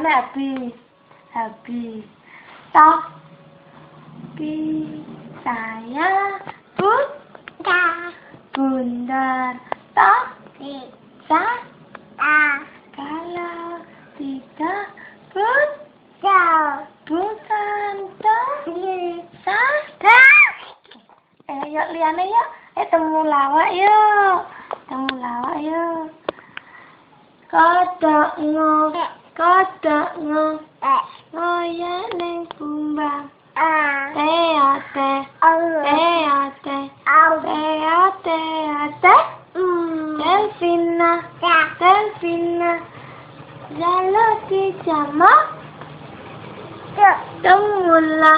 liane habis. Tapi saya bundar. Toh bisa kalau tidak bukan toh bisa. Yuk liane yuk. Temu lawak yuk. Kodok ngoyak ning kumbang. Teate. Delfina. Jalo di jamak. Temula.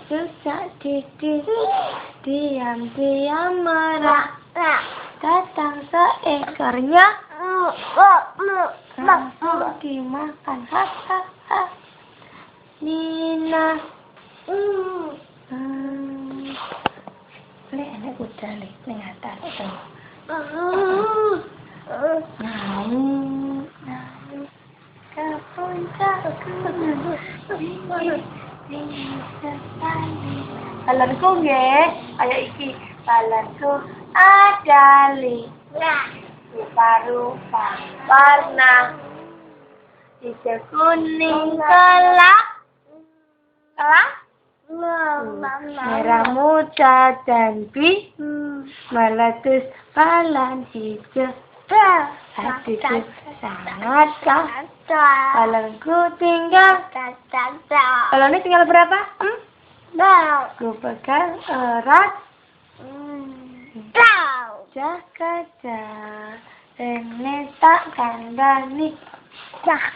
Susah, Didi. Diam merak. Datang seekornya. Langsung dimakan. Nina. Lek enak kuda lek ning atas. Ke puncak balanku nggih, kaya iki balanku ada rupa-rupa warna hijau kuning kelap merah muda dan meletus balan hijau. Hatiku sangat balonku tinggal. Balonnya tinggal berapa? Ku pegang erat. Jaga ini tak kandani. Dah.